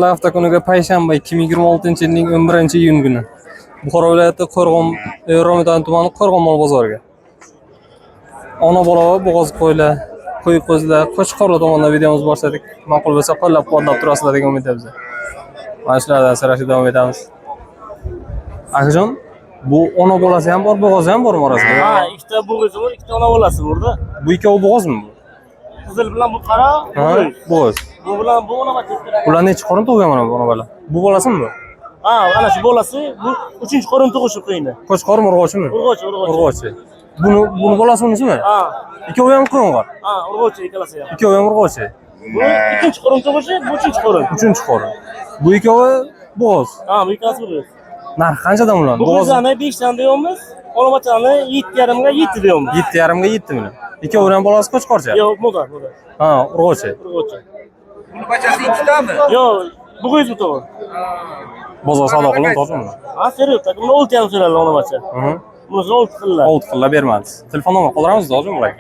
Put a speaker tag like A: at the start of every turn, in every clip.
A: Hafta kuniga payshanba 2026-yilning 11-iyun kuni Buxoro viloyati Qo'rg'on Romidan tumani Qo'rg'on mol bozoriga ona bola va bo'g'oz qo'ylar, qo'y qo'zlar, qo'chqorlar tomonidan videomiz boshladik. Ma'qul bo'lsa qo'llab-quvvatlab turasizlar degan umidamiz. Mana shulardan so'rashga davom etamiz. Akajon, bu ona bolasi ham bor, bo'g'ozi ham bormi orasida?
B: Ha, ikkita bo'g'ozi bor, ikkita ona bolasi borda.
A: Bu ikkovi bo'g'ozmi bu?
B: Qizil bilan bu qora,
A: bo'g'oz.
B: bu bilan bu ona bolasi.
A: Ular necha qorin tug'gan mana bu ona bola? Bu bolasimi bu?
B: Ha, ana shu bolasi, bu 3-qorin tug'ishi qo'yini.
A: Qo'chqormi, urg'ochimi? Urg'ochi. Buni bolasi unisimi?
B: Ha.
A: Ikkovi ham qo'ng'or.
B: Ha, urg'ochi ikkalasi ham.
A: Ikkovi ham urg'ochi.
B: Bu 2-qorin tug'ishi, bu 3-qorin.
A: 3-qorin. Bu ikkovi bo'g'oz.
B: Ha, bu ikkasi bo'g'oz.
A: Narx qanchadan ular?
B: Bo'g'ozlarni 5 dan deymiz, ona bolani 7,5 ga 7 deymiz.
A: 7,5 ga 7 mi? Ikkovidan bolasi qo'chqorcha?
B: Yo'q, mo'da.
A: Ha, urg'ochi.
B: Buni bachasi ikkitami? Yo'q, bo'g'oz bu to'g'ri.
A: Bozor savdo qilinib to'g'rimi?
B: Ha, seriyotda. Buni 6 ham so'raladi ona bacha. Bunisi 6 qillar.
A: 6 qillar bermadi. Telefon nomer qoldiramiz hozirmi ularga?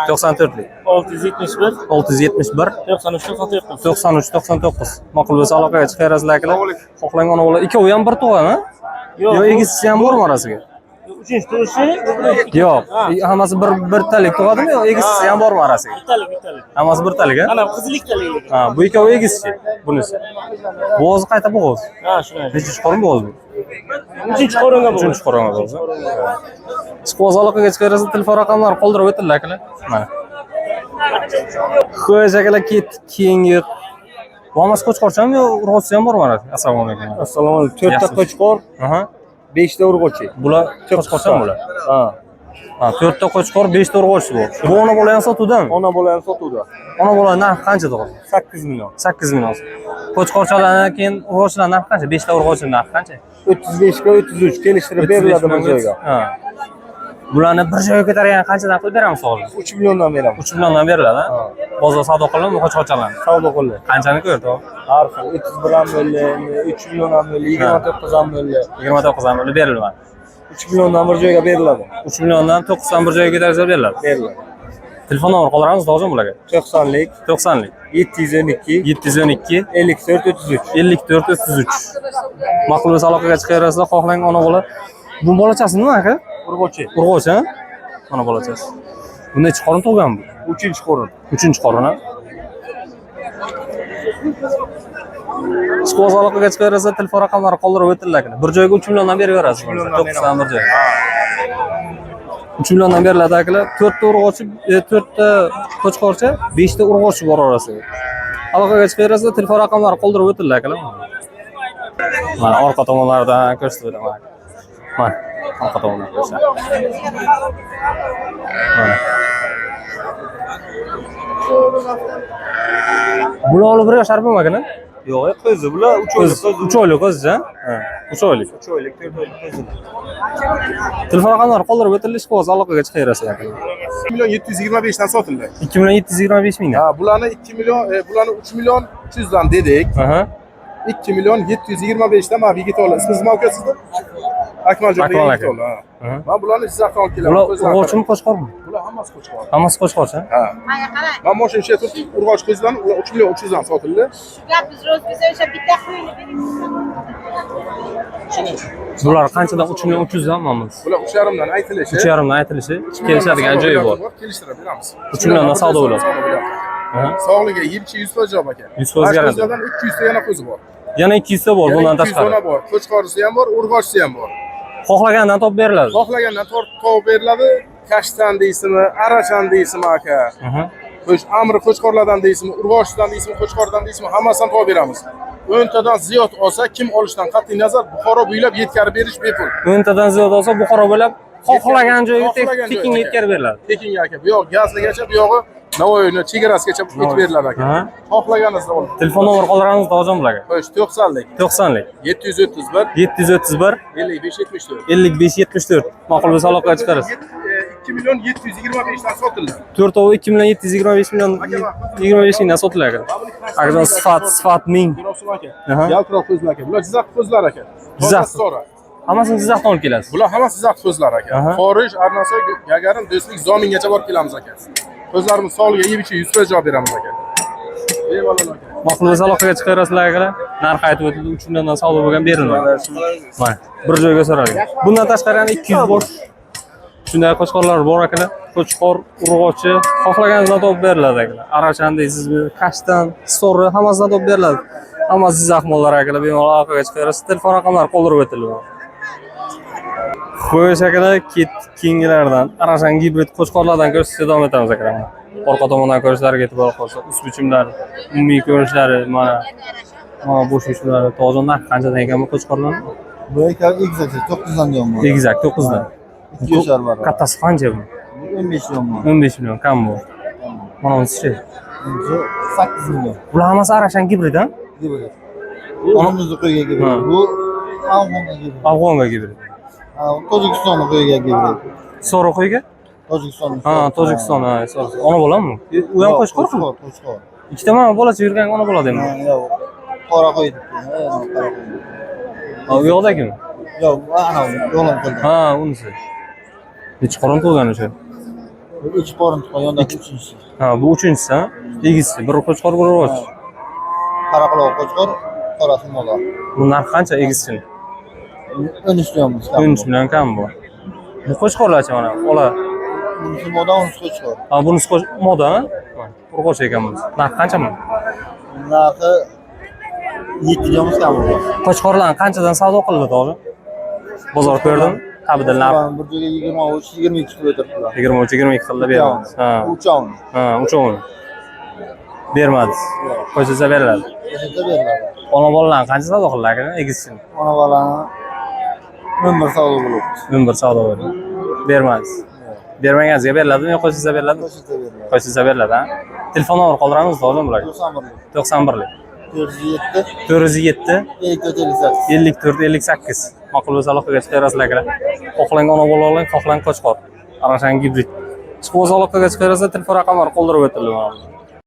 A: 94
B: 671
A: 671 93 99. Ma'qul bo'lsa aloqaga chiqaverasizlar akalar. Xohlang ona bola ikkovi ham bir tug'ami? Yo'q, egizisi ham bormi orasiga?
B: 3-tug'ishi?
A: Yo'q, hammasi bir talik tug'adimi yo egizisi ham bormi arasiga?
B: Bittalik.
A: Hammasi bir talik, ha?
B: Ana qizil ikkitalik.
A: Ha, bu ikkovi egizchi, bunisi. Bo'g'oz qayta bo'g'oz.
B: Ha, shunday.
A: Necha qorin bo'g'oz bu?
B: 3-qoringa bo'g'oz.
A: 3-qoringa bo'g'oz. Chiqib aloqaga chiqarasiz, telefon raqamlarini qoldirib o'tinglar akalar. Mana. Xo'sh akalar, keyingi Vomas qo'chqorchami yo urg'ochi ham bormi arasiga? Assalomu alaykum.
B: Assalomu alaykum. 4 ta qo'chqor, 5 ta urg'ochi.
A: Bular qo'chqorchami bular? Ha, 4 ta qo'chqor, 5 ta urg'ochi bor. Bu ona bola ham sotuvdami?
B: Ona bola ham sotuvda.
A: Ona bola narxi qancha to'g'ri?
B: 8 million.
A: 8 million. Qo'chqorchalardan keyin urg'ochilar narxi qancha? 5 ta urg'ochi narxi qancha?
B: 35 ga 33 kelishtirib beriladi bir joyga.
A: Ha. Bularni bir joyga ko'targan qanchadan qilib beramiz hozir?
B: 3 milliondan beramiz.
A: 3 milliondan beriladi, ha? Bozor savdo qilinib, qo'chqorchalarni.
B: Savdo qildi.
A: Qanchani ko'rdi?
B: Har xil 31 ham bo'ldi, 3 million ham bo'ldi, 29 ham bo'ldi.
A: 29 ham bo'ldi beriladi.
B: 3 milliondan bir joyga beriladi.
A: 3 milliondan 9 dan bir joyga ko'tarsa beriladi.
B: Beriladi.
A: Telefon nomer qoldiramiz hozirmi bularga?
B: 90lik 712
A: 712
B: 54 33.
A: 54 33. Ma'qul bo'lsa aloqaga chiqaverasizlar, xohlang ona bola. Bu bolachasi nima aka?
B: Urg'ochi.
A: Urg'ochi, ha? Mana bolachasi. Bu necha qorin tug'gan bu?
B: 3-qorin.
A: 3-qorin, ha? Chiqib aloqaga chiqaverasizlar, telefon raqamlarini qoldirib o'tinglar. Bir joyga 3 milliondan beraverasiz. 9 dan bir joyga. 3 milliondan beriladi akalar. 4 ta urg'ochi, 4 ta qo'chqorcha, 5 ta urg'ochi bor orasiga. Aloqaga chiqaverasizlar, telefon raqamlarini qoldirib o'tinglar akalar. Mana orqa tomonlaridan ko'rsatib beraman. Mana orqa tomondan ko'rsat. Mana. Bular olib bir yosharmi makina?
B: Yo'q, qizi bular 3 oylik.
A: 3 oylik qiz-a? Ha, 3 oylik.
B: 3 oylik, 4 oylik qizi.
A: Telefon raqamlarini qoldirib o'tinglar, ishqo'z aloqaga chiqaverasizlar akalar.
C: 2 million 725 dan sotildi.
A: 2 million 725 ming.
C: Ha, bularni 2 million, bularni 3 million 300 dan dedik.
A: Aha.
C: 2 million 725 dan mana Yigitali. Ismingiz nima ukasizda? Akmaljon Yigitali. Ha. Men bularni Jizzaxdan olib kelaman.
A: Bular urg'ochimi, qo'chqormi?
C: Bular hammasi qo'chqor.
A: Hammasi qo'chqorcha?
C: Ha. Men mashina ishga turib urg'och qizlarni ular 3 million 300 dan sotildi.
D: Gap biz ro'zbisa o'sha bitta qo'yini bering.
A: Bular qanchadan 3 million 300 dan mamamiz?
C: Bular 3,5 dan aytilishi.
A: 3,5 dan aytilishi, kelishadigan joyi bor.
C: Kelishtirib beramiz.
A: 3 milliondan savdo bo'ladi.
C: Sog'ligiga yeb-ichib 100% javob aka.
A: 100% garant.
C: 200 dan 200 ta yana qo'zi bor.
A: Yana 200 ta bor, bundan tashqari.
C: 200 dona bor. Qo'chqorisi ham bor, urg'ochisi ham bor.
A: Xohlagandan topib beriladi.
C: Xohlagandan topib beriladi. Kashtan deysizmi, arachan deysizmi aka? Amri qo'chqorlardan deysizmi, urg'ochdan deysizmi, qo'chqordan deysizmi, hammasidan topib beramiz. 10 tadan ziyod olsa, kim olishdan qat'iy nazar Buxoro bo'ylab yetkazib berish bepul.
A: 10 tadan ziyod olsa, Buxoro bo'ylab xohlagan joyga tekinga yetkazib beriladi.
C: Tekinga aka. Bu yoq gazligacha, bu yog'i Navoiyni chegarasigacha yetib beriladi aka. Xohlaganingizda oling.
A: Telefon nomer qoldiramiz hozir bularga.
C: Xo'sh, 90lik 731
A: 731
C: 55 74.
A: 55 74. Ma'qul bo'lsa aloqaga chiqarasiz.
C: 2 million 725 dan sotildi.
A: 4 ovi 2 million 725 million 25 mingdan sotiladi. Agar sifat ming.
C: Yaltiroq ko'zlar aka. Bular Jizzax ko'zlar aka.
A: Jizzax. Hammasini Jizzaxdan olib kelasiz.
C: Bular hammasi Jizzax ko'zlar aka. Xorij, Arnasoy, Gagarin, Do'stlik, Zomingacha borib kelamiz aka. Ko'zlarimiz sog'ligiga yeb-ichib 100% javob beramiz aka. Bemalol aka.
A: Ma'qul bo'lsa aloqaga chiqarasizlar akalar. Narx aytib o'tildi, 3 milliondan savdo bo'lgan beriladi. Mana bir joyga so'radik. Bundan tashqari yana 200 bosh shunday qo'chqorlar bor akalar. Qo'chqor, urg'ochi, xohlaganingizdan topib beriladi akalar. Arachan deysizmi, kashtan, story hammasidan topib beriladi. Hammasi zaxmonlar akalar, bemalol aloqaga chiqarasiz. Telefon raqamlari qoldirib o'tiladi. Xo'sh akalar, keyingilardan Arachan gibrid qo'chqorlardan ko'rsatishga davom etamiz akalar. Orqa tomondan ko'rishlariga e'tibor qilsa, ust bichimlari, umumiy ko'rishlari, mana bo'sh bichimlari, to'g'ri narx qanchadan ekan bu qo'chqorlar?
B: Bu eka egizak 9 dan diyorum bu.
A: Egizak 9 dan.
B: 2 yoshar var.
A: Kattasi qancha bu?
B: 15 milyon bu.
A: 15 million kam bu. Mana bunisi.
B: Bu 8 milyon.
A: Bular hammasi Arachan gibrid ha?
B: Gibi. Onumuzu koyuya gibi. Bu Afg'onga gibi.
A: Afg'onga gibrid.
B: Tojikistonga koyuya gibi.
A: So'ri qo'yga?
B: Tojikiston.
A: Ha, Tojikiston, ha, so'ri. Ona bo'ladimi? U ham qo'chqormi?
B: Qo'chqor.
A: Ikkita mana bolasi yurgan ona bo'ladi endi.
B: Yo'q. Qora qo'ydik.
A: Ha, u yoqdagimi?
B: Yo'q, ana yo'lim qildi.
A: Ha, unisi. Nechi qorin to'lgan o'sha?
B: 3 qorin qo'yonda 3-chi.
A: Ha, bu 3-chisi ha? Egizsi, bir qo'chqor, bir urg'och.
B: Qaraqaloq qo'chqor, qorasi mola.
A: Bu narx qancha egizchini?
B: 13 millionmiz.
A: 13 million kam bu. Bu qo'chqorlarchi mana, ola.
B: Bunisi moda, unisi qo'chqor.
A: Ha, bunisi moda, ha? Urg'och ekan bunisi. Narx qanchami?
B: Narxi 7 millionmiz kam bu.
A: Qo'chqorlarni qanchadan savdo qildi to'g'ri? Bozor ko'rdim. Qabdil narx
B: Bir joyga 23 kilo o'tiribdilar.
A: 23-22 qildi bermadi. Ha.
B: Uchovni.
A: Ha, uchovini. Bermadi. Qo'shilsa beriladi.
B: Qo'shilsa beriladi.
A: Ona bolalarni qancha savdo qildi aka? Egizchini.
B: Ona bolani 11 savdo bo'libdi.
A: 11 savdo bo'ldi. Bermadi. Bermaganingizga beriladimi yo qo'shilsa beriladi?
B: Qo'shilsa beriladi.
A: Qo'shilsa beriladi, ha? Telefon nomeri qoldiramiz, to'g'rimi bularga? 91lik.
B: 407
A: 407 54 58. Ma'qul bo'lsa aloqaga chiqarasizlar akalar. Xohlang ona bola oling, xohlang qo'chqor. Arachan gibrid. Chiqib o'z aloqaga chiqarsa telefon raqamlari qoldirib o'tildi mana.